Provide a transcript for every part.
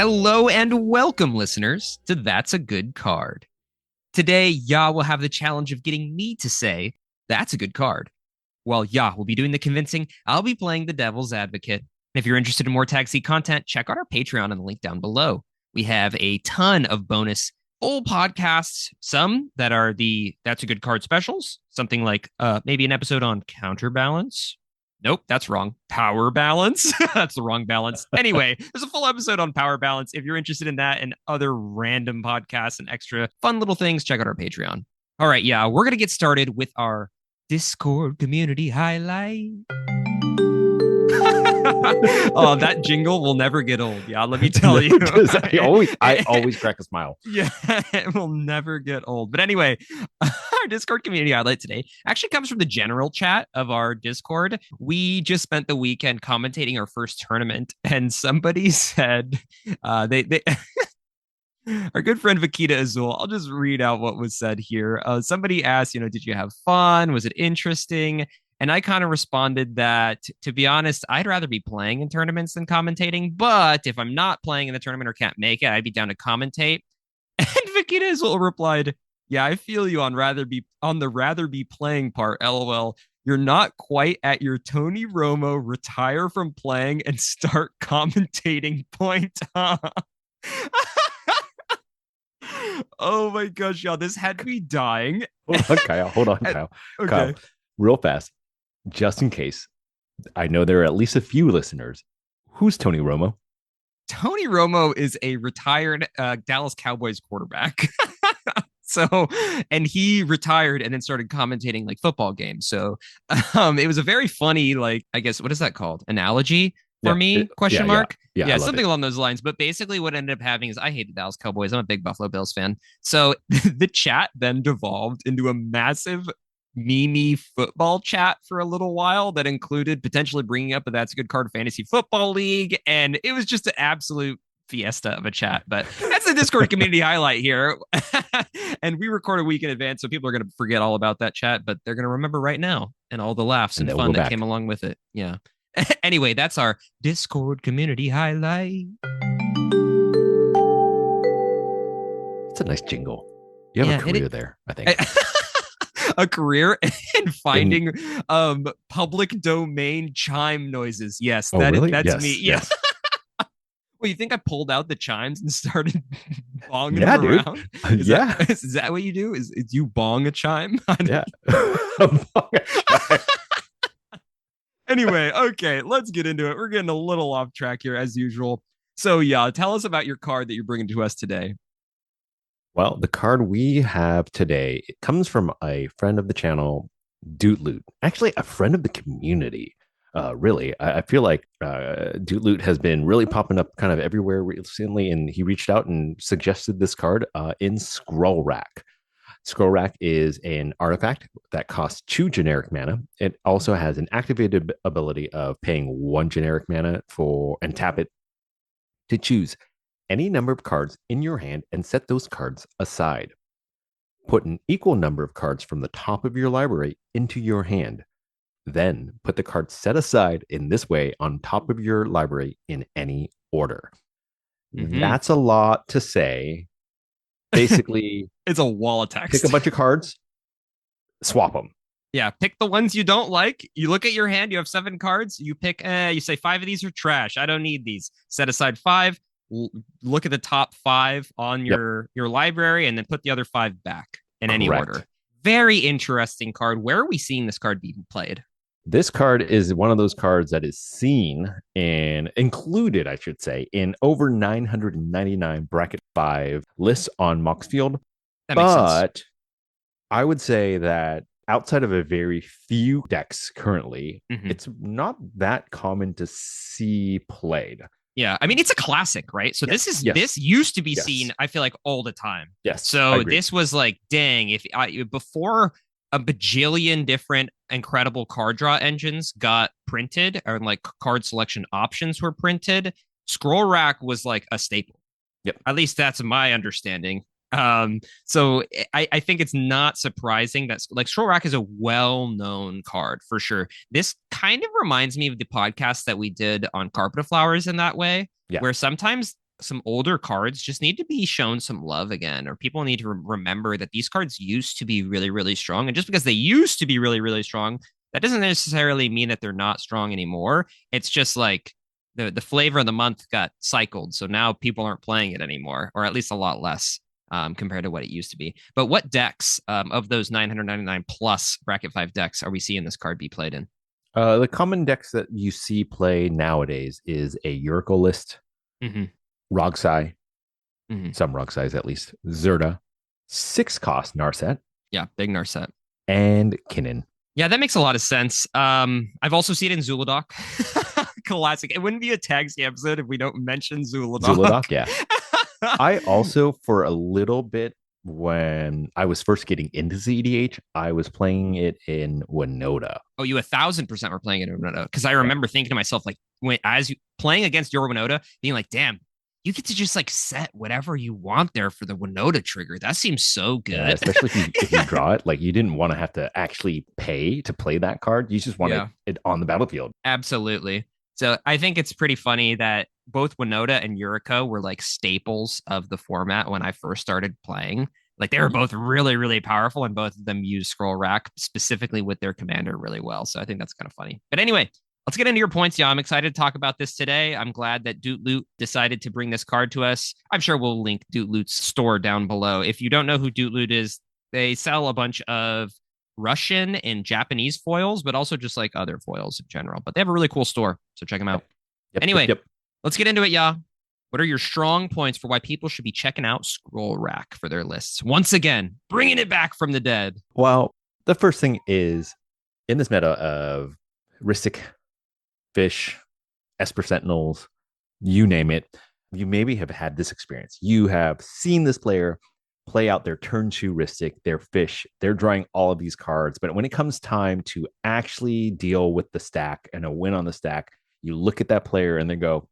Hello and welcome, listeners, to That's a Good Card. Today, Ya will have the challenge of getting me to say, That's a good card. While Ya will be doing the convincing, I'll be playing the devil's advocate. And if you're interested in more Tag C content, check out our Patreon in the link down below. We have a ton of bonus full podcasts, some that are the That's a Good Card specials, something like maybe an episode on counterbalance. Nope, that's wrong. Power balance. That's the wrong balance. Anyway, there's a full episode on power balance. If you're interested in that and other random podcasts and extra fun little things, check out our Patreon. All right, yeah, we're going to get started with our Discord community highlight. Oh, that jingle will never get old. Yeah, let me tell you. I always crack a smile. Yeah, it will never get old. But anyway, our Discord community highlight today actually comes from the general chat of our Discord. We just spent the weekend commentating our first tournament, and somebody said they our good friend Vakita Azul. I'll just read out what was said here. Somebody asked, did you have fun? Was it interesting? And I kind of responded that, to be honest, I'd rather be playing in tournaments than commentating. But if I'm not playing in the tournament or can't make it, I'd be down to commentate. And Vakita Azul replied, "Yeah, I feel you on the rather be playing part. LOL. You're not quite at your Tony Romo retire from playing and start commentating point, huh?" Oh my gosh, y'all, this had me dying. Hold on, Kyle. Okay. Kyle, real fast, just in case. I know there are at least a few listeners. Who's Tony Romo? Tony Romo is a retired Dallas Cowboys quarterback. And he retired and then started commentating like football games. So it was a very funny, I guess, what is that called? Analogy for me? Question mark? Yeah, something along those lines. But basically what ended up happening is I hate the Dallas Cowboys. I'm a big Buffalo Bills fan. So the chat then devolved into a massive meme football chat for a little while that included potentially bringing up a That's a Good Card fantasy football league. And it was just an absolute fiesta of a chat. But that's the Discord community highlight here. And we record a week in advance, so people are going to forget all about that chat, but they're going to remember right now and all the laughs and fun that came along with it. Yeah. Anyway, that's our Discord community highlight. It's a nice jingle. You have a career there, I think. A career in finding public domain chime noises. Yes, really? That's me. Yes. Well, you think I pulled out the chimes and started bonging them around? Is that what you do? Is you bong a chime? Yeah. Anyway, okay, let's get into it. We're getting a little off track here as usual. So, yeah, tell us about your card that you're bringing to us today. Well, the card we have today, it comes from a friend of the channel, Dootloot. Actually, a friend of the community. Really, I feel like Dootloot has been really popping up kind of everywhere recently, and he reached out and suggested this card in Scroll Rack. Scroll Rack is an artifact that costs 2 generic mana. It also has an activated ability of paying 1 generic mana and tap it to choose any number of cards in your hand and set those cards aside. Put an equal number of cards from the top of your library into your hand. Then put the cards set aside in this way on top of your library in any order. Mm-hmm. That's a lot to say. Basically, it's a wall of text. Pick a bunch of cards, swap them. Yeah, pick the ones you don't like. You look at your hand, you have 7 cards. You pick, you say 5 of these are trash. I don't need these. Set aside 5. Look at the top 5 on your library, and then put the other 5 back in any order. Very interesting card. Where are we seeing this card being played? This card is one of those cards that is seen and included, I should say, in over 999 bracket 5 lists on Moxfield. That makes sense. I would say that outside of a very few decks currently, it's not that common to see played. Yeah, I mean, it's a classic, right? So this used to be seen, I feel like, all the time. Yes. So this was like, dang, before a bajillion different incredible card draw engines got printed, or like card selection options were printed, Scroll Rack was like a staple. Yep. At least that's my understanding. So I think it's not surprising that like Scroll Rack is a well-known card for sure. This kind of reminds me of the podcast that we did on Carpet of Flowers in that way, where sometimes some older cards just need to be shown some love again, or people need to remember that these cards used to be really, really strong. And just because they used to be really, really strong, that doesn't necessarily mean that they're not strong anymore. It's just like the flavor of the month got cycled. So now people aren't playing it anymore, or at least a lot less compared to what it used to be. But what decks of those 999 plus bracket 5 decks are we seeing this card be played in? The common decks that you see play nowadays is a Yurko list, Mm-hmm. Rogsai, Mm-hmm. some Rogsais at least, Zerda, 6 cost Narset, Yeah, big Narset. and Kinnan. Yeah, that makes a lot of sense. I've also seen it in Zuladoc. Classic. It wouldn't be a taxi episode if we don't mention Zuladoc. Zuladoc, yeah. I also, for a little bit, when I was first getting into CEDH, I was playing it in Winota. Oh, you 1,000% were playing it in Winota. Because I Yeah. remember thinking to myself, like, when as you playing against your Winota, being like, damn, you get to just like set whatever you want there for the Winota trigger. That seems so Yeah, good. especially if you draw it, like you didn't want to have to actually pay to play that card. You just wanted Yeah. it on the battlefield. Absolutely. So I think it's pretty funny that both Winota and Yuriko were like staples of the format when I first started playing. Like they were both really, really powerful, and both of them use Scroll Rack specifically with their commander really well. So I think that's kind of funny. But anyway, let's get into your points. Yeah, I'm excited to talk about this today. I'm glad that Doot Loot decided to bring this card to us. I'm sure we'll link Doot Loot's store down below. If you don't know who Doot Loot is, they sell a bunch of Russian and Japanese foils, but also just like other foils in general. But they have a really cool store, so check them out. Yep, Anyway, yep, yep. let's get into it, y'all. What are your strong points for why people should be checking out Scroll Rack for their lists? Once again, bringing it back from the dead. Well, the first thing is in this meta of Ristic, Fish, Esper Sentinels, you name it, you maybe have had this experience. You have seen this player play out their turn 2 Ristic, their Fish, they're drawing all of these cards. But when it comes time to actually deal with the stack and a win on the stack, you look at that player and they go,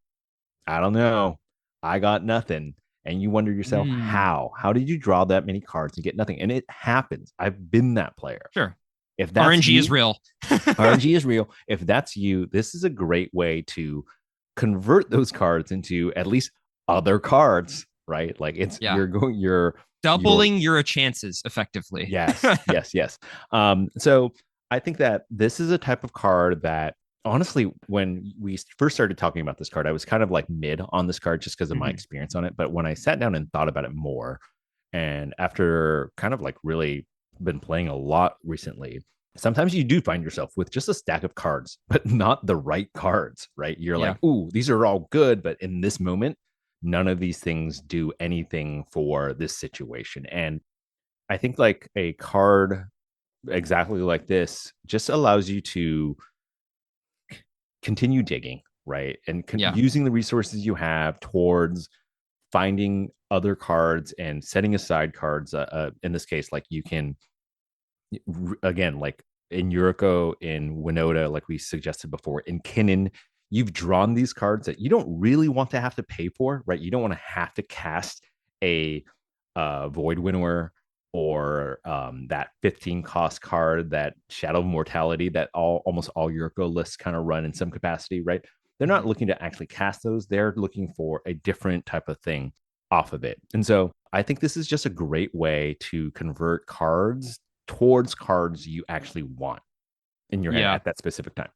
I don't know. I got nothing. And you wonder yourself, Mm, how? How did you draw that many cards and get nothing? And it happens. I've been that player. sure. If that's RNG is you, real. RNG is real. If that's you, this is a great way to convert those cards into at least other cards, right? Like it's Yeah. you're Doubling your chances effectively. yes, yes, yes. So I think that this is a type of card that honestly, when we first started talking about this card, I was kind of like mid on this card just because of my Mhm. experience on it. But when I sat down and thought about it more, and after kind of like really been playing a lot recently, sometimes you do find yourself with just a stack of cards, but not the right cards, right? You're Yeah. like, ooh, these are all good, but in this moment, none of these things do anything for this situation. And I think like a card exactly like this just allows you to continue digging, right? And Yeah. using the resources you have towards finding other cards and setting aside cards. In this case, like you can, again, like in Yuriko, in Winota, like we suggested before, in Kinnan, you've drawn these cards that you don't really want to have to pay for, right? You don't want to have to cast a Void Winnower or that 15 cost card, that Shadow of Mortality that almost all Yuriko lists kind of run in some capacity, right? They're not Mhm. looking to actually cast those. They're looking for a different type of thing off of it. And so I think this is just a great way to convert cards towards cards you actually want in your hand Yeah. at that specific time.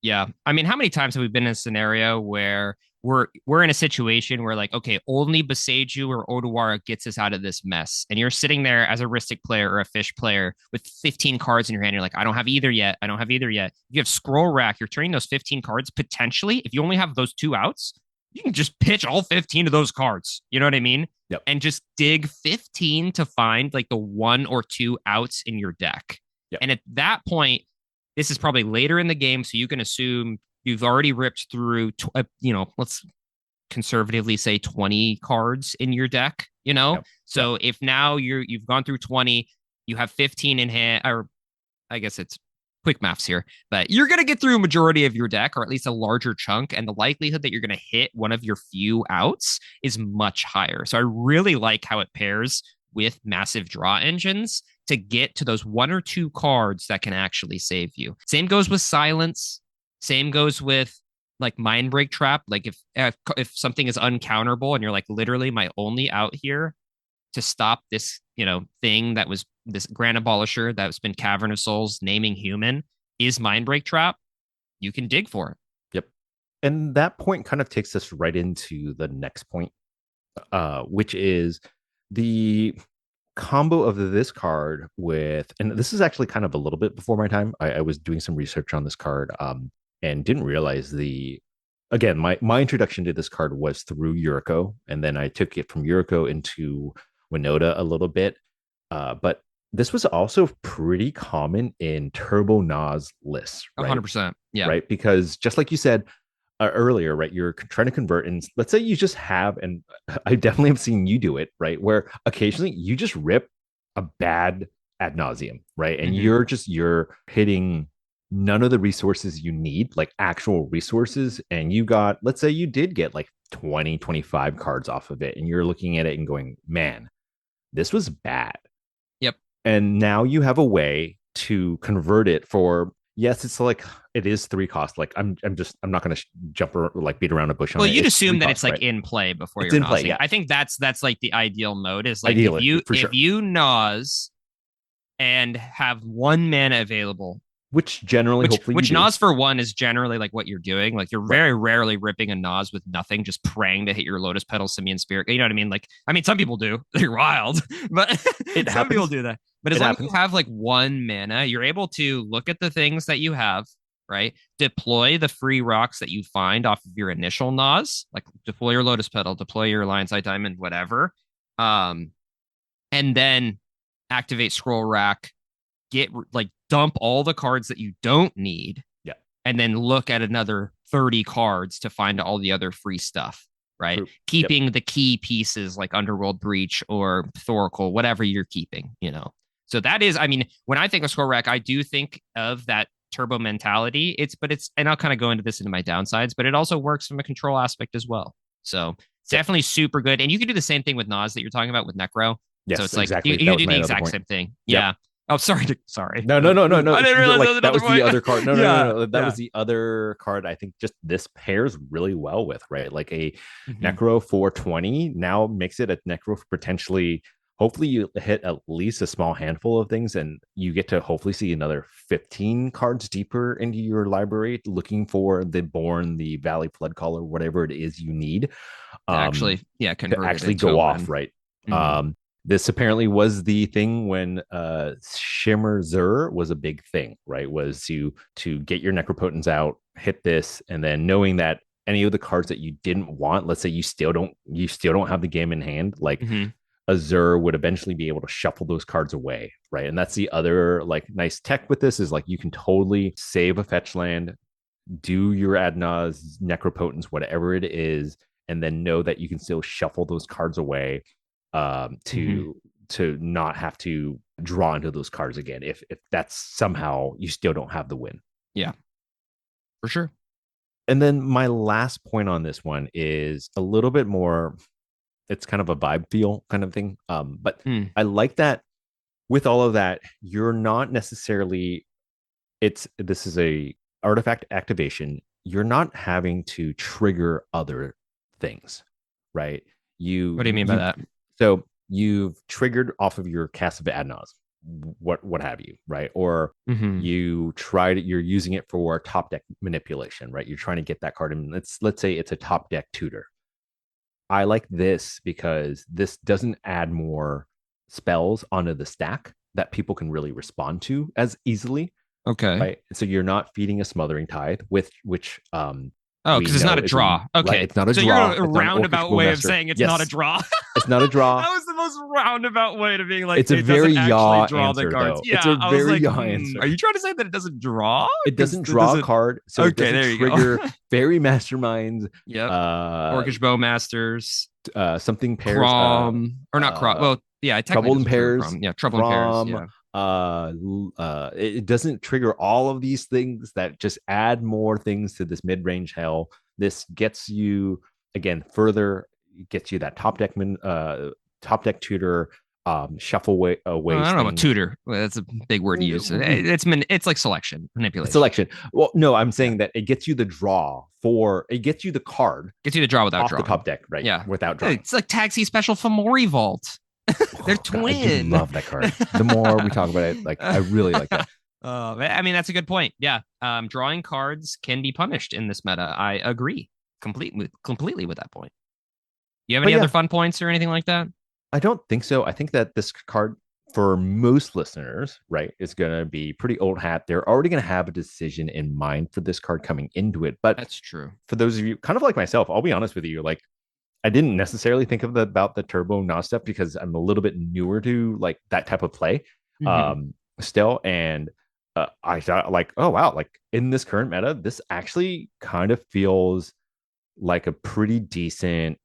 Yeah. I mean, how many times have we been in a scenario where we're in a situation where like, okay, only Beseju or Odawara gets us out of this mess. And you're sitting there as a Ristic player or a Fish player with 15 cards in your hand. You're like, I don't have either yet. I don't have either yet. If you have Scroll Rack, you're turning those 15 cards potentially. If you only have those 2 outs, you can just pitch all 15 of those cards. You know what I mean? Yep. And just dig 15 to find like the 1 or 2 outs in your deck. Yep. And at that point, this is probably later in the game, so you can assume you've already ripped through, let's conservatively say 20 cards in your deck, Yep. So Yep. if now you've gone through 20, you have 15 in hand, or I guess it's quick maths here, but you're going to get through a majority of your deck, or at least a larger chunk, and the likelihood that you're going to hit one of your few outs is much higher. So I really like how it pairs with massive draw engines to get to those 1 or 2 cards that can actually save you. Same goes with silence. Same goes with like mind break trap. Like if something is uncounterable and you're like literally my only out here to stop this, thing that was this Grand Abolisher that's been Cavern of Souls naming human is mind break trap, you can dig for it. Yep. And that point kind of takes us right into the next point, which is the combo of this card with, and this is actually kind of a little bit before my time. I was doing some research on this card, and didn't realize again, my introduction to this card was through Yuriko, and then I took it from Yuriko into Winota a little bit. But this was also pretty common in Turbo Nas lists, right? 100%. Yeah. Right. Because just like you said, earlier, right? You're trying to convert, and let's say you just have, and I definitely have seen you do it, right? Where occasionally you just rip a bad ad nauseum, right? And Mm-hmm. you're hitting none of the resources you need, like actual resources. And you got, let's say you did get like 20, 25 cards off of it, and you're looking at it and going, man, this was bad. Yep. And now you have a way to convert it for, yes, it's like it is three cost. Like I'm not going to jump or like beat around a bush on Well, it. you'd It's three assume that it's cost, like right? in play before It's you're in play, nosing. yeah. I think that's like the ideal mode is like Ideally, for if sure. you nose and have one mana available, Which generally, hopefully, you which do. Nas for one is generally like what you're doing. Like you're Right. very rarely ripping a Nas with nothing, just praying to hit your Lotus Petal Simian Spirit. You know what I mean? Like, I mean, some people do. They're wild, but It some people happens. do that. But as It long as you happens. have like one mana, you're able to look at the things that you have, right? Deploy the free rocks that you find off of your initial Nas, like deploy your Lotus Petal, deploy your Lion's Eye Diamond, whatever. Um, and then activate Scroll Rack, get like dump all the cards that you don't need, Yeah. and then look at another 30 cards to find all the other free stuff, right? True. Yep. Keeping the key pieces like Underworld Breach or Thoracle, whatever you're keeping. So that is, I mean, when I think of Scroll Rack, I do think of that turbo mentality. And I'll kind of go into this into my downsides, but it also works from a control aspect as well. So it's Yep. definitely super good. And you can do the same thing with Nas that you're talking about with Necro. So Yes. it's like you Exactly. That can was do my the other exact point. same thing. Yep. Yeah. Oh, sorry. No, no, no, no, no. I didn't realize that Like was that another was the point. other card. No, no, Yeah, no, no. That yeah. was the other card. I think just this pairs really well with, right? Like a Mm-hmm. Necro for 20 now makes it a Necro for potentially. Hopefully, you hit at least a small handful of things, and you get to hopefully see another 15 cards deeper into your library, looking for the Born, the Valley Flood Caller, whatever it is you need, To um, actually, yeah, to convert it actually into a go off, win. right? Mm-hmm. Um, this apparently was the thing when Shimmer Zur was a big thing, right? Was to get your Necropotence out, hit this, and then knowing that any of the cards that you didn't want, let's say you still don't have the game in hand, like Mm-hmm. Azure would eventually be able to shuffle those cards away, right? And that's the other like nice tech with this is like you can totally save a fetch land, do your Adnaz, Necropotence, whatever it is, and then know that you can still shuffle those cards away, Mm-hmm. to not have to draw into those cards again if that's somehow you still don't have the win. Yeah, for sure. And then my last point on this one is a little bit more, it's kind of a vibe feel kind of thing. But Mm. I like that with all of that, you're not necessarily, this is a artifact activation. You're not having to trigger other things, right? What do you mean by You that? so you've triggered off of your cast of Adnaz, what have you, right? Or Mm-hmm. you're using it for top deck manipulation, right? You're trying to get that card in. Let's say it's a top deck tutor. I like this because this doesn't add more spells onto the stack that people can really respond to as easily, Okay. right? So you're not feeding a smothering tithe with which Oh, we because it's not know a is a draw. right. Okay. It's not a So you're draw. a It's not an Orcish roundabout way of Bowmaster. saying it's not a Yes, draw. it's not a draw. That was the most roundabout way to being like, It's a it very doesn't actually yaw draw the answer cards. though. It's Yeah. a I was very like, yaw answer. are you trying to say that it doesn't draw? It Because doesn't it draw a doesn't. card, so it Okay, doesn't there you go. trigger fairy masterminds. Yep. Uh, Orcish Bowmasters, something pairs. Crom, or not Crom. Well, yeah, it technically Trouble in doesn't trigger pairs Crom. Yeah, Trouble in Pairs. from Yeah. it doesn't trigger all of these things that just add more things to this mid-range hell. This gets you again further, gets you that top deck tutor, shuffle I ways don't know about things. tutor. Well, that's a big word to use. It's like selection, manipulation. Selection. Well, no, I'm Yeah, saying that it gets you the draw for it gets you the card gets you to draw without off the drawing. top deck, right? Yeah, Without drawing. it's like Taxi Special Fomori Vault. They're Oh god, I do twin. love that card. The more we talk about it, like I really like that. I mean, that's a good point. Yeah, drawing cards can be punished in this meta. I agree completely with that point. You have But any other yeah, fun points or anything like that? I don't think so. I think that this card for most listeners, right, is going to be pretty old hat. They're already going to have a decision in mind for this card coming into it. But That's true. for those of you, kind of like myself, I'll be honest with you, like I didn't necessarily think of about the turbo Nas stuff because I'm a little bit newer to like that type of play, Mm-hmm. still, and I thought like, oh wow, like in this current meta, this actually kind of feels like a pretty decent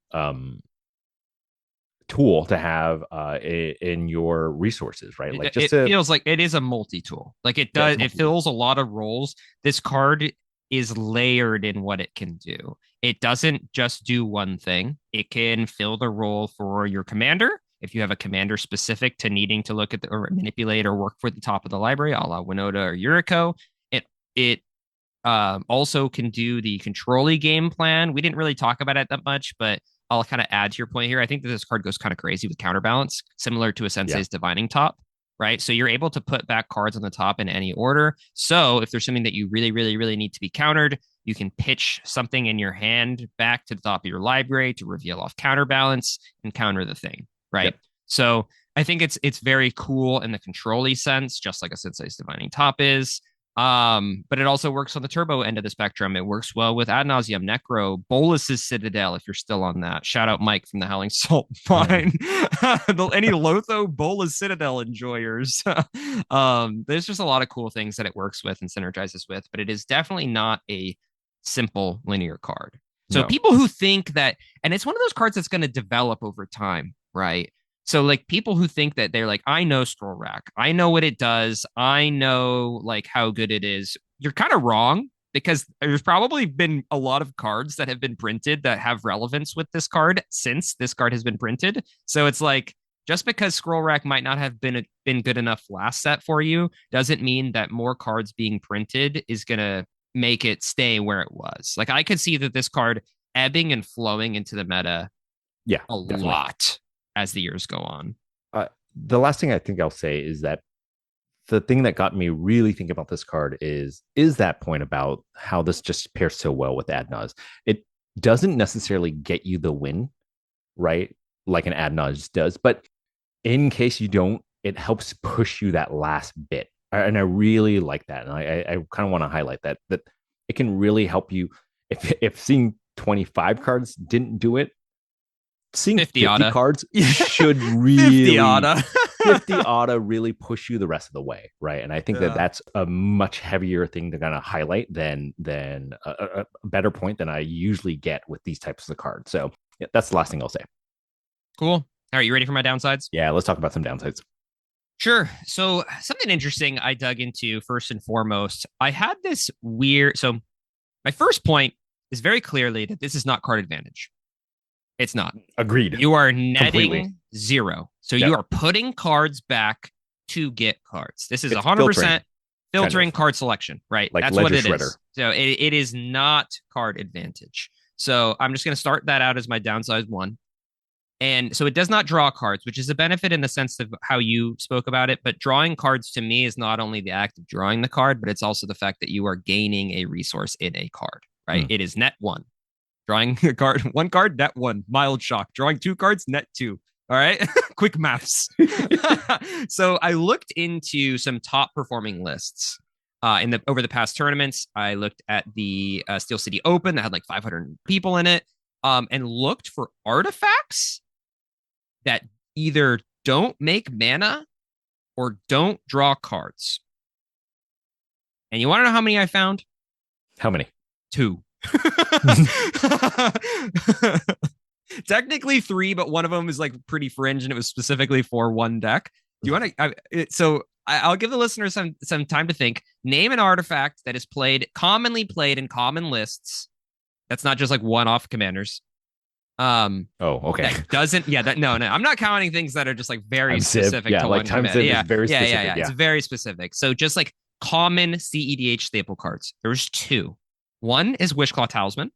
tool to have in your resources, right? Like just It to feels like it is a multi-tool. Like it yeah, does, it fills a lot of roles. This card is layered in what it can do. It doesn't just do one thing. It can fill the role for your commander. If you have a commander specific to needing to look at or manipulate or work for the top of the library, a la Winota or Yuriko, it also can do the controlly game plan. We didn't really talk about it that much, but I'll kind of add to your point here. I think that this card goes kind of crazy with counterbalance, similar to a yeah, Sensei's Divining Top, right? So you're able to put back cards on the top in any order. So if there's something that you really, really, really need to be countered, you can pitch something in your hand back to the top of your library to reveal off counterbalance and counter the thing, right? yep, So I think it's very cool in the controlly sense, just like a Sensei's Divining Top is. But it also works on the turbo end of the spectrum. It works well with Ad Nauseam, Necro, Bolus's Citadel, if you're still on that. Shout out Mike from the Howling Salt Mine. Any Lotho Bolus Citadel enjoyers. There's just a lot of cool things that it works with and synergizes with, but it is definitely not a simple linear card. So no, people who think that, and it's one of those cards that's going to develop over time, right? So like people who think that they're like, I know Scroll Rack, I know what it does, I know like how good it is. You're kind of wrong because there's probably been a lot of cards that have been printed that have relevance with this card since this card has been printed. So it's like just because Scroll Rack might not have been good enough last set for you doesn't mean that more cards being printed is gonna make it stay where it was. Like I could see that this card ebbing and flowing into the meta yeah, a definitely. lot as the years go on. The last thing I think I'll say is that the thing that got me really thinking about this card is that point about how this just pairs so well with Adnaz. It doesn't necessarily get you the win, right? Like an Adnaz does, but in case you don't, it helps push you that last bit. And I really like that. And I kind of want to highlight that it can really help you if seeing 25 cards didn't do it, seeing 50 50 Otta. cards should 50 really Otta. 50 ought to really push you the rest of the way, right? And I think that Yeah. that's a much heavier thing to kind of highlight than a better point than I usually get with these types of cards. So yeah, that's the last thing I'll say. Cool. All right, you ready for my downsides? Yeah, let's talk about some downsides. Sure. So, something interesting I dug into first and foremost, I had this weird. So, my first point is very clearly that this is not card advantage. It's not. Agreed. You are Completely. netting zero. So, you Yep. are putting cards back to get cards. This is It's filtering, 100% kind filtering of card selection, right? like That's what Ledger it Shredder. is. So, it is not card advantage. So, I'm just going to start that out as my downside one. And so it does not draw cards, which is a benefit in the sense of how you spoke about it. But drawing cards to me is not only the act of drawing the card, but it's also the fact that you are gaining a resource in a card, right? Mm. It is net one. Drawing a card, one card, net one, mild shock. Drawing two cards, net two. All right. Quick maths. So I looked into some top performing lists in the over the past tournaments. I looked at the Steel City Open that had like 500 people in it, and looked for artifacts that either don't make mana or don't draw cards. And you want to know how many I found? How many? Two. Technically three, but one of them is like pretty fringe, and it was specifically for one deck. Do you want to? So I'll give the listeners some time to think. Name an artifact that is commonly played in common lists. That's not just like one-off commanders. Oh, okay. That doesn't, yeah, that no, no, I'm not counting things that are just like very Time Civ. specific Yeah, to like one Time commit. Civ is Yeah, very yeah, yeah, specific. yeah. It's Yeah. very specific. So just like common CEDH staple cards, there's two. One is Wishclaw Talisman,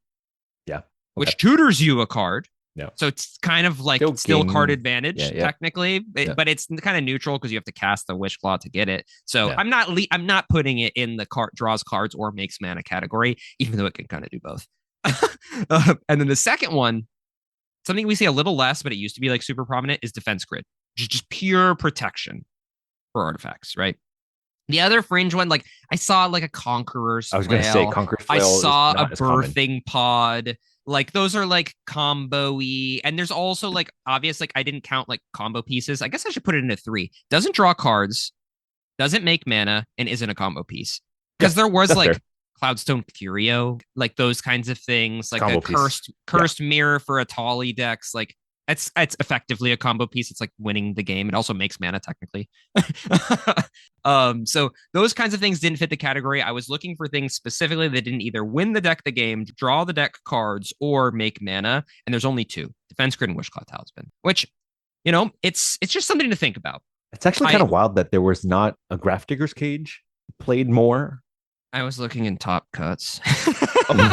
Yeah. Okay. which tutors you a card. Yeah. So it's kind of like Still still card game. Yeah. advantage Yeah. technically, Yeah. but it's kind of neutral because you have to cast the Wishclaw to get it. So Yeah. I'm not putting it in the card draws cards or makes mana category, even though it can kind of do both. And then the second one, something we see a little less, but it used to be like super prominent, is Defense Grid, just pure protection for artifacts, right? The other fringe one, like I saw like a Conqueror's I was gonna say Flail. Conqueror's I Flail is saw a not as common. Birthing Pod. Like those are like combo-y. And there's also like obvious, like I didn't count like combo pieces. I guess I should put it into three. Doesn't draw cards, doesn't make mana, and isn't a combo piece. Yeah, Because there was that's fair. like Cloudstone Curio, like those kinds of things, like a Combo piece. Yeah. cursed mirror for a Tali decks. Like it's effectively a combo piece. It's like winning the game. It also makes mana technically. So those kinds of things didn't fit the category. I was looking for things specifically that didn't either win the deck the game, draw the deck cards, or make mana. And there's only two: Defense Grid and Wishclaw Talisman. Which, it's just something to think about. It's actually kind I of wild that there was not a Grafdigger's Cage played more. I was looking in top cuts.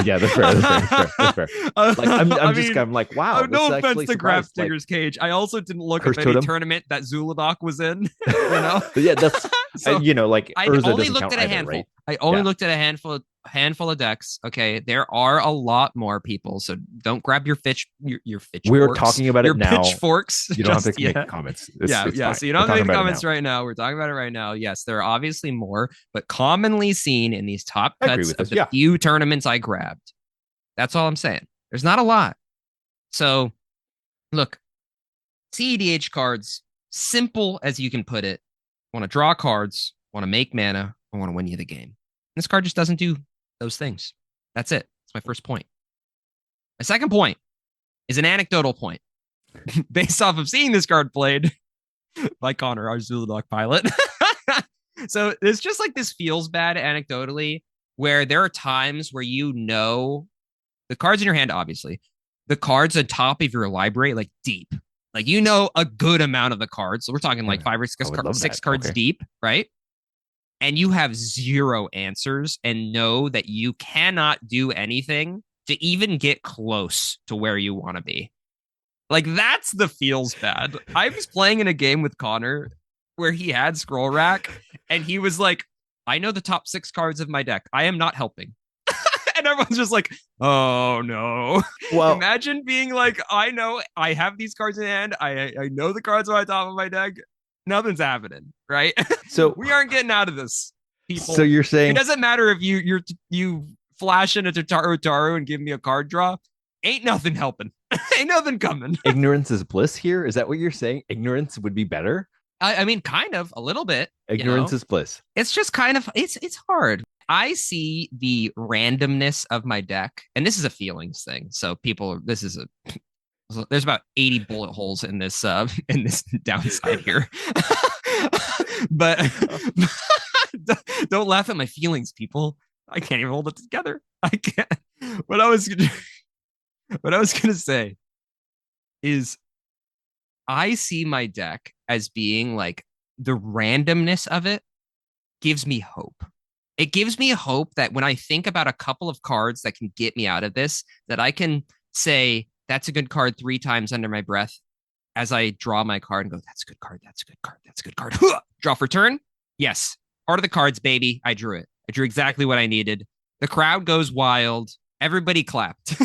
Yeah, that's fair. That's fair. That's fair. Like I'm like, wow, this no is offense actually to Graf surprised. Like Digger's Cage. I also didn't look up Curse any Totem. tournament that Zuladoc was in. You know, Yeah, that's so like I Urza only doesn't looked count at a either, handful. right? I only Yeah. looked at a handful of decks. Okay, there are a lot more people, so don't grab your your We're pitchforks, talking about your it now. pitchforks. You don't have Just to make yeah. comments. Yeah, It's yeah. fine. So you We're don't have to talking make about it comments now. right now. We're talking about it right now. Yes, there are obviously more, but commonly seen in these top I agree cuts with of this. the Yeah. few tournaments I grabbed. That's all I'm saying. There's not a lot. So look, CEDH cards, simple as you can put it. Want to draw cards, want to make mana, I want to win you the game. This card just doesn't do those things. That's it. That's my first point. My second point is an anecdotal point based off of seeing this card played by Connor, our Zuladoc pilot. So it's just like this feels bad anecdotally, where there are times where the cards in your hand, obviously, the cards on top of your library, like deep. Like a good amount of the cards. So we're talking like Yeah, five or I would love six that. cards Okay. deep, right? And you have zero answers and know that you cannot do anything to even get close to where you want to be. Like that's the feels bad. I was playing in a game with Connor where he had Scroll Rack and he was like, I know the top six cards of my deck. I am not helping. And everyone's just like, oh no. Well, Imagine being like, I know I have these cards in hand. I know the cards are on top of my deck. Nothing's happening, right? so We aren't getting out of this, so people. you're It saying doesn't matter if you flash in a Taru and give me a card draw. Ain't nothing helping. Ain't nothing coming. ignorance is bliss here? Is that what you're saying? Ignorance would be better? I mean, kind of a little bit. Ignorance is bliss. It's just kind of it's hard. I see the randomness of my deck, and this is a feelings thing. So this is there's about 80 bullet holes in this in this downside here. But don't laugh at my feelings, people. I can't even hold it together. I can't. What I was gonna say is I see my deck as being like the randomness of it gives me hope. It gives me hope that when I think about a couple of cards that can get me out of this, that I can say, that's a good card three times under my breath as I draw my card and go, that's a good card, that's a good card, that's a good card. Draw for turn. Yes. Part of the cards, baby. I drew it. I drew exactly what I needed. The crowd goes wild. Everybody clapped.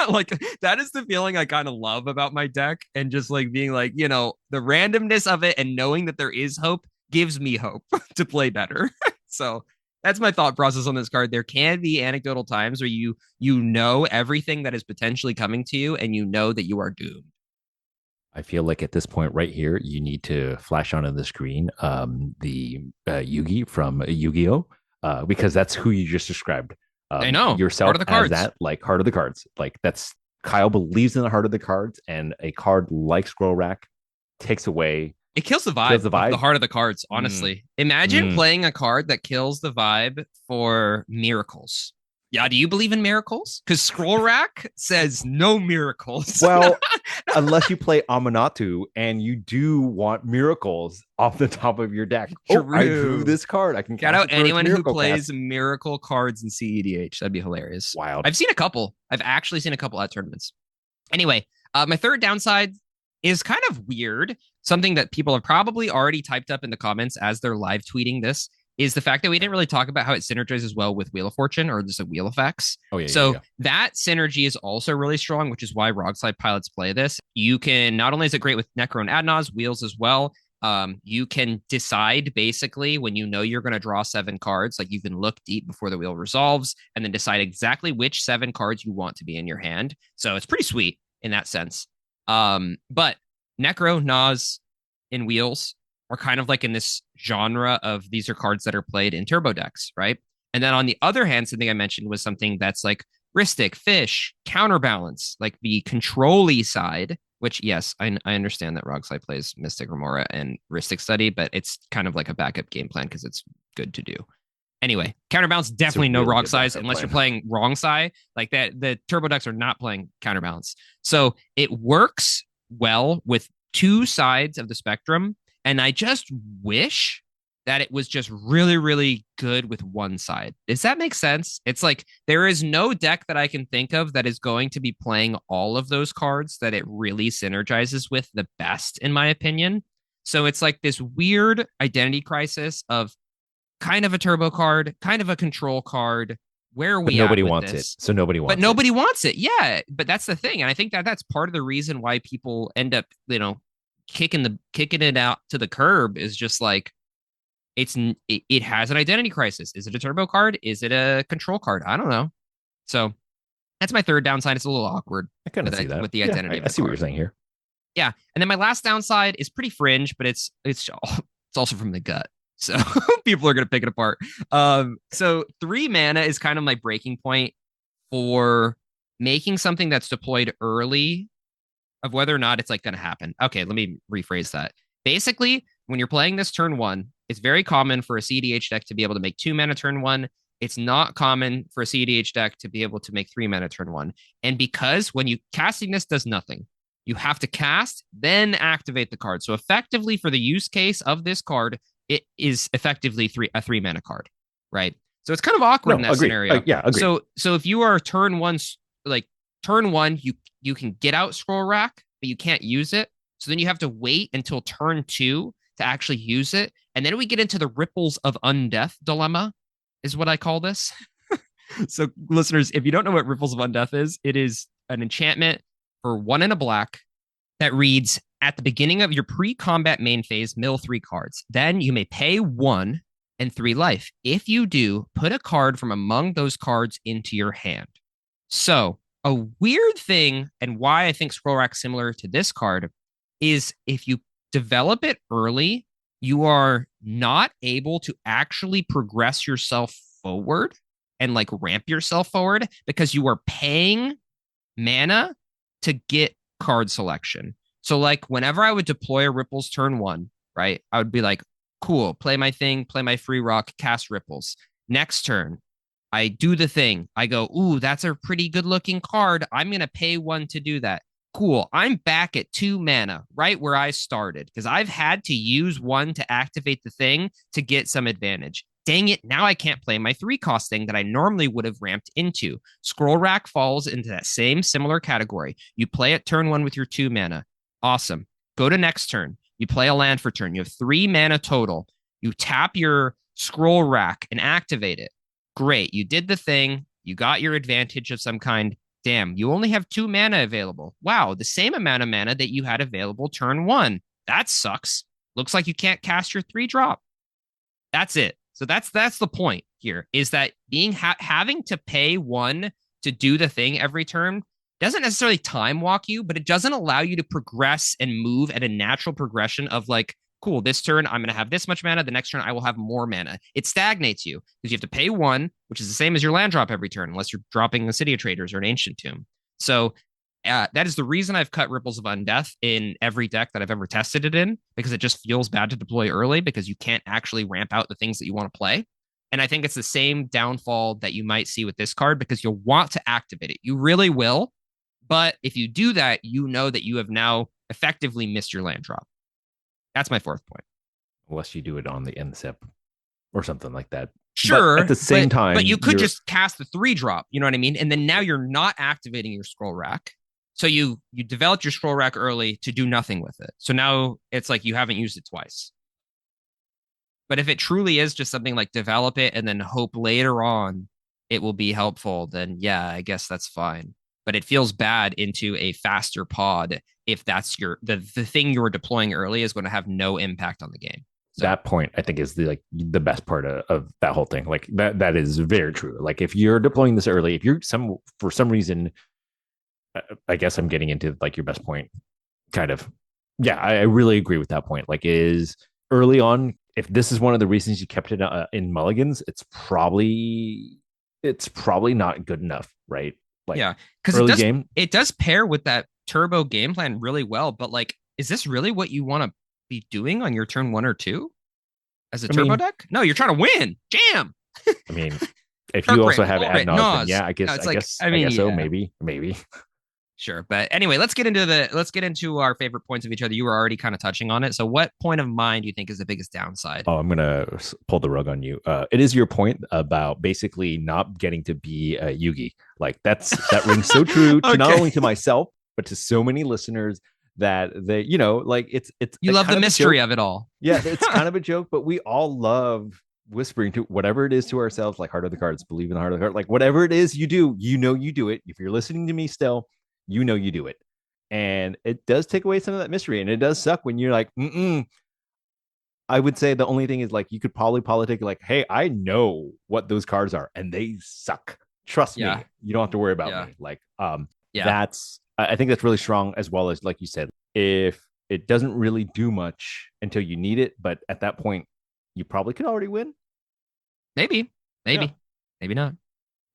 Like that is the feeling I kind of love about my deck. And just like being like, the randomness of it and knowing that there is hope gives me hope to play better. So that's my thought process on this card. There can be anecdotal times where you know everything that is potentially coming to you and you know that you are doomed. I feel like at this point right here, you need to flash onto the screen the Yugi from Yu-Gi-Oh! Because that's who you just described. I know. Yourself Heart of the as cards. that, like heart of the cards. Like that's Kyle believes in the heart of the cards, and a card like Scroll Rack takes away. It kills the Kills vibe, the of the vibe. heart of the cards, honestly. Imagine Mm. playing a card that kills the vibe for miracles. Yeah, do you believe in miracles? Because Scroll Rack says no miracles. Well, unless you play Amanatu and you do want miracles off the top of your deck. Oh, I drew True. this card. I can Shout cast out it for its anyone who miracle plays cast. miracle cards in CEDH. That'd be hilarious. Wild. I've seen a couple. I've actually seen a couple at tournaments. Anyway, my third downside is kind of weird. Something that people have probably already typed up in the comments as they're live tweeting this is the fact that we didn't really talk about how it synergizes well with Wheel of Fortune or just like wheel effects. Oh yeah, yeah, So yeah. that synergy is also really strong, which is why Roguelite pilots play this. You can not only is it great with Necro and Adnaz wheels as well. You can decide basically when you know you're going to draw 7 cards, like you can look deep before the wheel resolves and then decide exactly which 7 cards you want to be in your hand. So it's pretty sweet in that sense. But Necro, Nas, and Wheels are kind of like in this genre of these are cards that are played in turbo decks, right? And then on the other hand, something I mentioned was something that's like Ristic, Fish, Counterbalance, like the control-y side, which, yes, I understand that Roguelite plays Mystic Remora and Ristic Study, but it's kind of like a backup game plan because it's good to do. Anyway, Counterbalance It's a definitely no really Rock good size backup unless plan. you're playing wrong side like that. The turbo decks are not playing Counterbalance, so it works well with 2 sides of the spectrum. And I just wish that it was just really, really good with 1 side. Does that make sense? It's like there is no deck that I can think of that is going to be playing all of those cards that it really synergizes with the best, in my opinion. So it's like this weird identity crisis of kind of a turbo card, kind of a control card. Where are But we at nobody with wants it. this? So nobody But wants it. nobody wants it. Yeah, but that's the thing, and I think that that's part of the reason why people end up, kicking it out to the curb is just like it has an identity crisis. Is it a turbo card? Is it a control card? I don't know. So that's my third downside. It's a little awkward I kind of with see that. with the Yeah, identity of I the see what you're card. saying here. Yeah, and then my last downside is pretty fringe, but it's it's also from the gut. So people are gonna pick it apart. So 3 mana is kind of my breaking point for making something that's deployed early of whether or not it's like gonna happen. Okay, let me rephrase that. Basically, when you're playing this turn 1, it's very common for a CDH deck to be able to make 2 mana turn 1. It's not common for a CDH deck to be able to make 3 mana turn 1. And because when you casting this does nothing, you have to cast, then activate the card. So effectively, for the use case of this card, it is effectively a 3 mana card, right? So it's kind of awkward in No, that agreed. scenario. Yeah, agreed. So if you are like turn one, you can get out Scroll Rack, but you can't use it. So then you have to wait until turn 2 to actually use it. And then we get into the ripples of undeath dilemma, is what I call this. So, listeners, if you don't know what Ripples of Undeath is, it is an enchantment for 1 and a black that reads at the beginning of your pre-combat main phase, mill 3 cards. Then you may pay 1 and 3 life. If you do, put a card from among those cards into your hand. So, a weird thing, and why I think Scroll Rack's similar to this card, is if you develop it early, you are not able to actually progress yourself forward and like ramp yourself forward because you are paying mana to get card selection. So like whenever I would deploy a Ripples turn 1, right? I would be like, cool, play my thing, play my free rock, cast Ripples. Next turn, I do the thing. I go, ooh, that's a pretty good looking card. I'm going to pay 1 to do that. Cool. I'm back at 2 mana, right where I started, because I've had to use 1 to activate the thing to get some advantage. Dang it, now I can't play my 3-cost thing that I normally would have ramped into. Scroll Rack falls into that same similar category. You play it turn 1 with your 2 mana. Awesome. Go to next turn. You play a land for turn. You have 3 mana total. You tap your Scroll Rack and activate it. Great. You did the thing. You got your advantage of some kind. Damn, you only have 2 mana available. Wow, the same amount of mana that you had available turn 1. That sucks. Looks like you can't cast your 3-drop. That's it. So that's the point here, is that having to pay 1 to do the thing every turn doesn't necessarily time walk you, but it doesn't allow you to progress and move at a natural progression of like, cool, this turn I'm going to have this much mana. The next turn I will have more mana. It stagnates you because you have to pay 1, which is the same as your land drop every turn, unless you're dropping a City of Traders or an Ancient Tomb. So that is the reason I've cut Ripples of Undeath in every deck that I've ever tested it in, because it just feels bad to deploy early because you can't actually ramp out the things that you want to play. And I think it's the same downfall that you might see with this card because you'll want to activate it. You really will. But if you do that, you know that you have now effectively missed your land drop. That's my fourth point. Unless you do it on the insip or something like that. But at Sure, the same but time, you could just cast the 3-drop. You know what I mean? And then now you're not activating your scroll rack. So you developed your scroll rack early to do nothing with it. So now it's like you haven't used it twice. But if it truly is just something like develop it and then hope later on it will be helpful, then yeah, I guess that's fine. But it feels bad into a faster pod if that's the thing you were deploying early is going to have no impact on the game. So that point I think is the best part of that whole thing. Like that is very true. Like if you're deploying this early, if you're for some reason, I guess I'm getting into like your best point, kind of. Yeah, I really agree with that point. Like is early on, if this is one of the reasons you kept it in Mulligans, it's probably not good enough, right? Like yeah, because early game. it does pair with that turbo game plan really well. But like, is this really what you want to be doing on your turn 1 or 2 as a I turbo mean, deck? No, you're trying to win. Jam. I mean, if you Kirk also rate, have wall ad rate, nauseum, then Nas. yeah, I No, guess, it's I like, guess, I I mean, guess so. yeah, Maybe. sure. But anyway, let's get into our favorite points of each other. You were already kind of touching on it. So, what point of mine do you think is the biggest downside? Oh, I'm gonna pull the rug on you. It is your point about basically not getting to be a Yugi. Like that rings so true to not Okay, only to myself but to so many listeners that like it's you a love the kind of a mystery joke. of it all. Yeah, it's kind of a joke, but we all love whispering to whatever it is to ourselves, like heart of the cards, believe in the heart of the heart, like whatever it is you do, you do it. If you're listening to me still, you do it. And it does take away some of that mystery. And it does suck when you're like, I would say the only thing is like you could probably politic like, hey, I know what those cards are and they suck. Trust Yeah, me, you don't have to worry about yeah, me. Like, yeah. that's I think that's really strong as well as like you said, if it doesn't really do much until you need it, but at that point, you probably could already win. Maybe, Yeah. maybe, maybe not.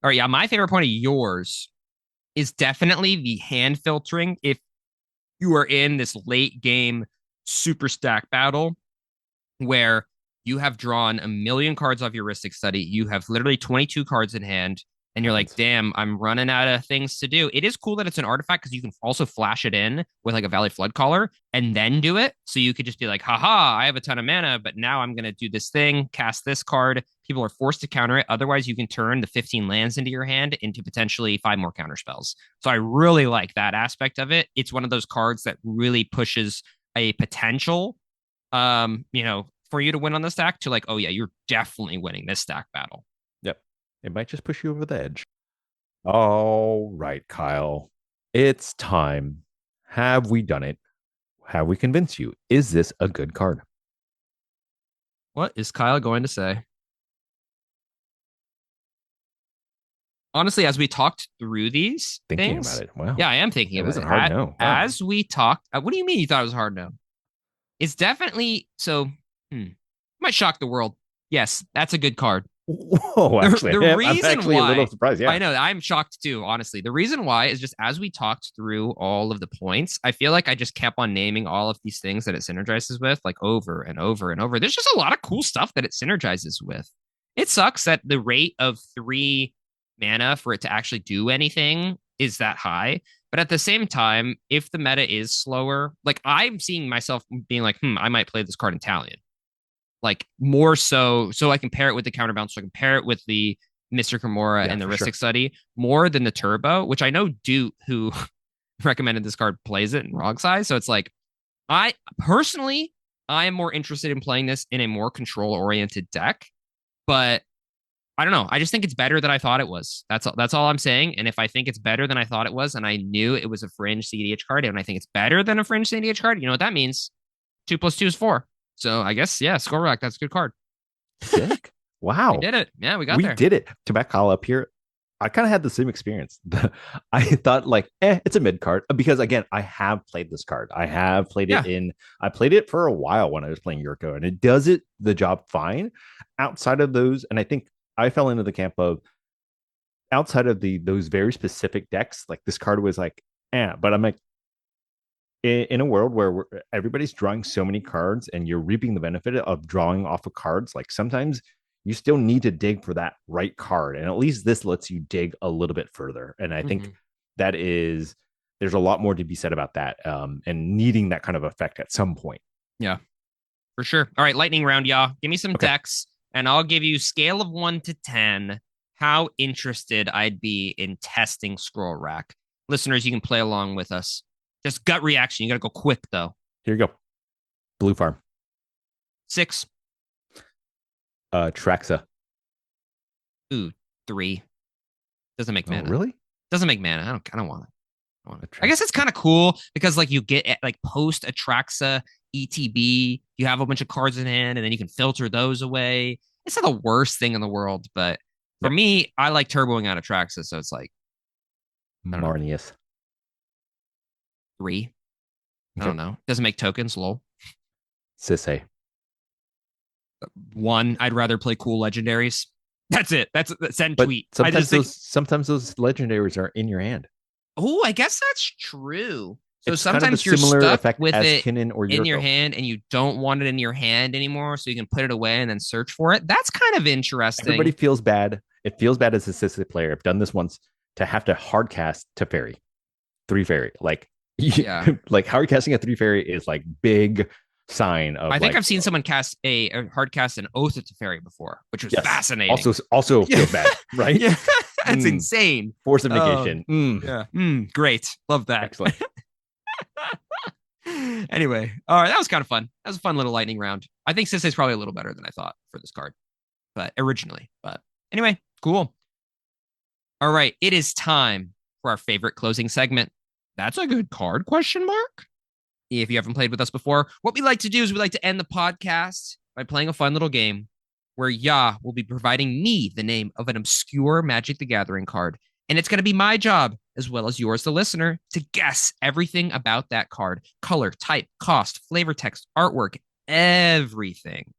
All right, yeah. My favorite point of yours is definitely the hand filtering. If you are in this late game super stack battle where you have drawn a million cards off your Ristic study. You have literally 22 cards in hand, and you're like, Happens. damn, I'm running out of things to do. It is cool that it's an artifact because you can also flash it in with like a Valley Flood Caller and then do it. So you could just be like, haha, I have a ton of mana, but now I'm going to do this thing, cast this card. People are forced to counter it. Otherwise, you can turn the 15 lands into your hand into potentially 5 more counter spells. So I really like that aspect of it. It's one of those cards that really pushes a potential for you to win on the stack to like, oh yeah, you're definitely winning this stack battle. Yep. It might just push you over the edge. All right, Kyle. It's time. Have we done it? Have we convinced you? Is this a good card? What is Kyle going to say? Honestly, as we talked through these Thinking about things, it. Wow. yeah, I am thinking It about was a it. hard no. Wow. As we talked, what do you mean you thought it was hard no? It's definitely so. Might shock the world. Yes, that's a good card. Whoa, The, actually, the I'm reason actually a little why surprised. I Yeah. know I'm shocked too, honestly. The reason why is just as we talked through all of the points, I feel like I just kept on naming all of these things that it synergizes with, like over and over and over. There's just a lot of cool stuff that it synergizes with. It sucks that the rate of 3 mana for it to actually do anything is that high. But at the same time, if the meta is slower, like I'm seeing myself being like, I might play this card in Italian like more so I can pair it with the counterbalance, so I can pair it with the Mr. Kimura Yeah, and the for Ristic sure. Study more than the Turbo, which I know Dude, who recommended this card, plays it in Rog size. So it's like I personally I am more interested in playing this in a more control oriented deck, but I don't know. I just think it's better than I thought it was. That's all I'm saying. And if I think it's better than I thought it was, and I knew it was a fringe CDH card, and I think it's better than a fringe CDH card, you know what that means? 2 + 2 is 4. So I guess yeah, score rack. That's a good card. Sick. We Wow. did it. Yeah, we got We there. did it. To back Kyle up here, I kind of had the same experience. I thought like, it's a mid card because again, I have played this card. Yeah. I played it for a while when I was playing Yurko, and it does the job fine. Outside of those, and I think I fell into the camp of outside of those very specific decks, like this card was like, but I'm like, in a world where everybody's drawing so many cards and you're reaping the benefit of drawing off of cards, like sometimes you still need to dig for that right card. And at least this lets you dig a little bit further. And I think Mhm. that is, there's a lot more to be said about that, and needing that kind of effect at some point. Yeah, for sure. All right, lightning round, y'all. Give me some Okay. decks, and I'll give you scale of 1 to 10 how interested I'd be in testing Scroll Rack. Listeners, you can play along with us. Just gut reaction. You got to go quick, though. Here you go. Blue Farm. 6. Traxa. Ooh, 3. Doesn't make Oh, mana. really? Doesn't make mana. I don't want it. I guess it's Traxa. kind of cool because like you get like post Atraxa ETB, you have a bunch of cards in hand, and then you can filter those away. It's not the worst thing in the world, but for Yep. me, I like turboing out Atraxa, so it's like I don't know, Marnius. 3. I Okay. don't know. Doesn't make tokens. Lol. Sisei. 1. I'd rather play cool legendaries. That's it. That's send But tweet. I just think. sometimes those legendaries are in your hand. Oh, I guess that's true. So It's kind of a sometimes you're similar stuck effect with as it Kinnan or in your Yurko. hand and you don't want it in your hand anymore, so you can put it away and then search for it. That's kind of Everybody interesting. feels bad. It feels bad as a Sisei player. I've done this once, to have to hard cast to fairy, 3 fairy. Like, Yeah. like hard casting a 3 fairy is like big sign of I think like, I've seen someone cast a hard cast an Oath of Teferi before, which was yes. fascinating. Also Yeah. feels bad, right? Yeah. That's Mm, insane. force of Oh, negation. yeah. Great. Love that. Excellent. Anyway, all right, that was kind of fun. That was a fun little lightning round. I think Sisei's probably a little better than I thought for this card, but originally. But anyway, cool. All right, it is time for our favorite closing segment. That's a good card, question mark. If you haven't played with us before, what we like to do is we like to end the podcast by playing a fun little game where Ya will be providing me the name of an obscure Magic the Gathering card. And it's going to be my job, as well as yours, the listener, to guess everything about that card: color, type, cost, flavor text, artwork, everything.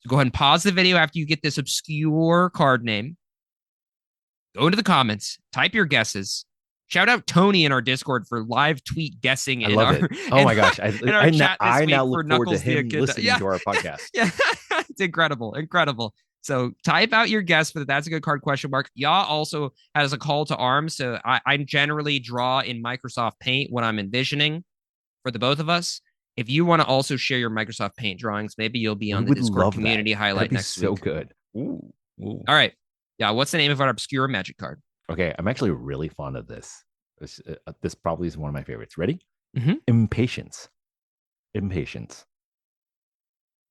So go ahead and pause the video after you get this obscure card name. Go into the comments, type your guesses. Shout out Tony in our Discord for live tweet guessing I in love our it. Oh my gosh. in our chat this I week now for look forward to Knuckles the him Echidna. listening Yeah, to our podcast. yeah, it's incredible, incredible. So type out your guess for the That's a Good Card question mark. Yaw also has a call to arms. So I generally draw in Microsoft Paint what I'm envisioning for the both of us. If you want to also share your Microsoft Paint drawings, maybe you'll be We on the would Discord love that. community That'd highlight be next so week. good. Ooh, ooh. All right. Yeah, what's the name of our obscure Magic card? Okay, I'm actually really fond of this. This probably is one of my favorites. Ready? Mm-hmm. Impatience. Impatience.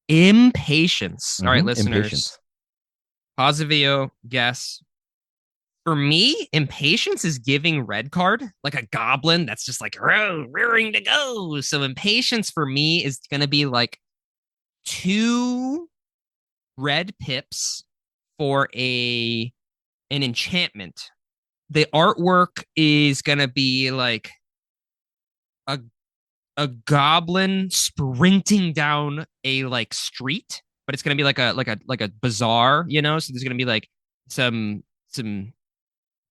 Impatience. All right, listeners. Impatience. Pause the video. Guess. For me, impatience is giving red card like a goblin that's just like rearing to go. So impatience for me is going to be like 2 red pips for an enchantment. The artwork is going to be like a a goblin sprinting down a like street, but it's gonna be like a bazaar, you know. So there's gonna be like some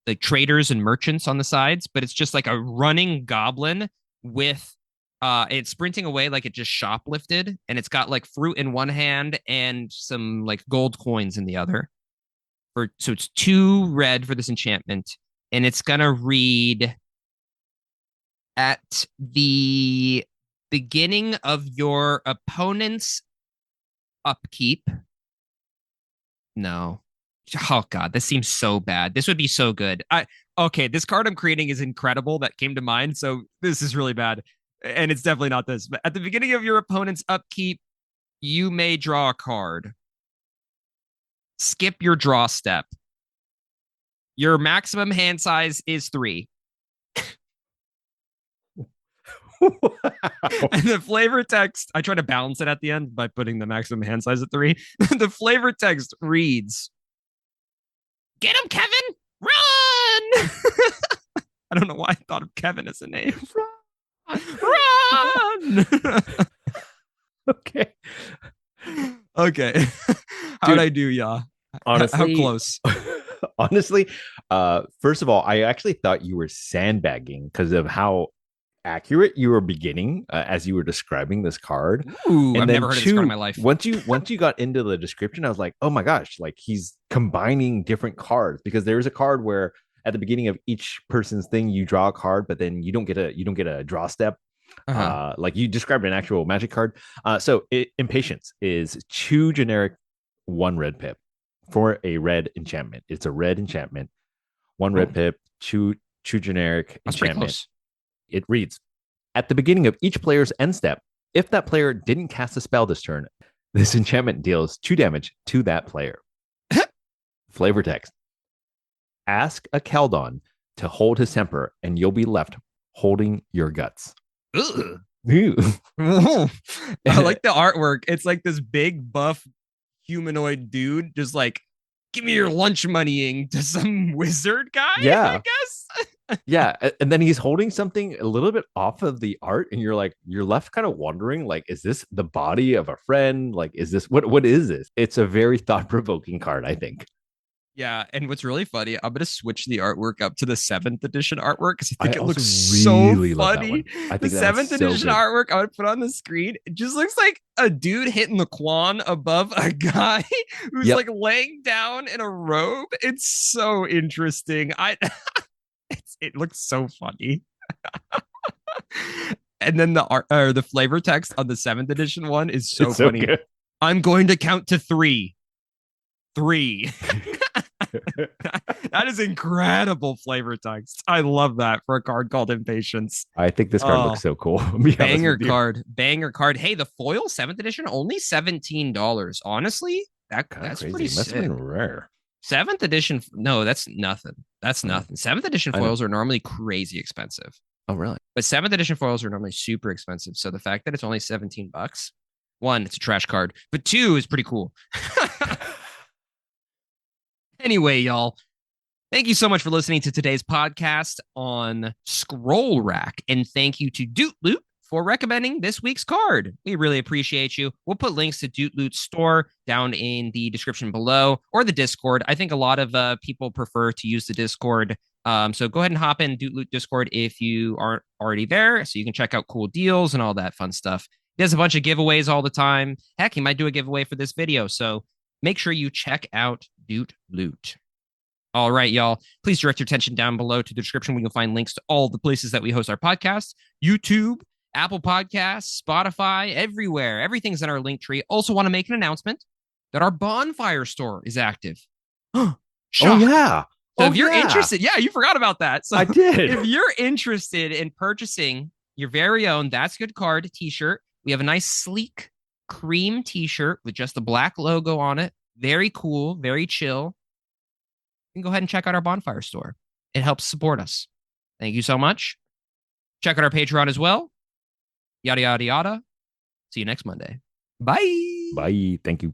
like traders and merchants on the sides, but it's just like a running goblin with it's sprinting away like it just shoplifted, and it's got like fruit in one hand and some like gold coins in the other. For so it's 2 red for this enchantment, and it's gonna read at the beginning of your opponent's upkeep. No. Oh god, this seems so bad. This would be so good. Okay, this card I'm creating is incredible that came to mind, so this is really bad. And it's definitely not this. But at the beginning of your opponent's upkeep, you may draw a card. Skip your draw step. Your maximum hand size is 3. And the flavor text, I try to balance it at the end by putting the maximum hand size at 3. The flavor text reads, "Get him, Kevin! Run!" I don't know why I thought of Kevin as a name. Run! Okay. Okay. How'd Dude, I do, yeah? How honestly, close? honestly, first of all, I actually thought you were sandbagging because of how accurate you were beginning as you were describing this card. Ooh, And I've then never heard of this card in my two, life. once you got into the description, I was like, oh my gosh, like he's combining different cards because there's a card where at the beginning of each person's thing you draw a card, but then you don't get a draw step. Uh-huh. Like you described an actual magic card. Impatience is two generic, one red pip for a red enchantment. It's a red enchantment, one Oh, red pip, two generic that's pretty enchantment. close. It reads at the beginning of each player's end step, if that player didn't cast a spell this turn, this enchantment deals 2 damage to that player. Flavor text: ask a Keldon to hold his temper, and you'll be left holding your guts. Ugh. Ew. I like the artwork. It's like this big buff humanoid dude just like give me your lunch moneying to some wizard guy, I Yeah. guess. Yeah. And then he's holding something a little bit off of the art, and you're left kind of wondering, like, is this the body of a friend? Like, is this what is this? It's a very thought-provoking card, I think. Yeah, and what's really funny, I'm gonna switch the artwork up to the seventh edition artwork because I I think it also looks so really love that funny. one. I The think that's seventh so edition good. artwork I would put on the screen, it just looks like a dude hitting the quan above a guy who's Yep. like laying down in a robe. It's so interesting. It looks so funny. And then the art or the flavor text on the seventh edition one is so It's so funny. good. I'm going to count to three. Three. That is incredible flavor text. I love that for a card called Impatience. I think this card looks Oh, so cool. To be honest banger with you. card, banger card. Hey, the foil seventh edition only $17. Honestly, Kind of that's pretty crazy. It must have sick. been rare. Seventh edition, no, that's nothing. That's Mm, nothing. Seventh edition I know. foils are normally crazy expensive, Oh, really? but seventh edition foils are normally super expensive. So the fact that it's only $17, one, it's a trash card, but two is pretty cool. Anyway, y'all, thank you so much for listening to today's podcast on Scroll Rack. And thank you to Doot Loot for recommending this week's card. We really appreciate you. We'll put links to Doot Loot's store down in the description below or the Discord. I think a lot of people prefer to use the Discord. So go ahead and hop in Doot Loot Discord if you aren't already there so you can check out cool deals and all that fun stuff. He does a bunch of giveaways all the time. Heck, he might do a giveaway for this video. So make sure you check out Doot Loot. All right, y'all. Please direct your attention down below to the description where you'll find links to all the places that we host our podcast: YouTube, Apple Podcasts, Spotify, everywhere. Everything's in our link tree. Also, want to make an announcement that our bonfire store is active. Oh Shock. yeah. So Oh if you're yeah. interested, yeah, you forgot about that. So I did. if you're interested in purchasing your very own That's Good Card t-shirt, we have a nice sleek cream t-shirt with just the black logo on it. Very cool, very chill. You can go ahead and check out our bonfire store. It helps support us. Thank you so much. Check out our Patreon as well. Yada, yada, yada. See you next Monday. Bye. Bye. Thank you.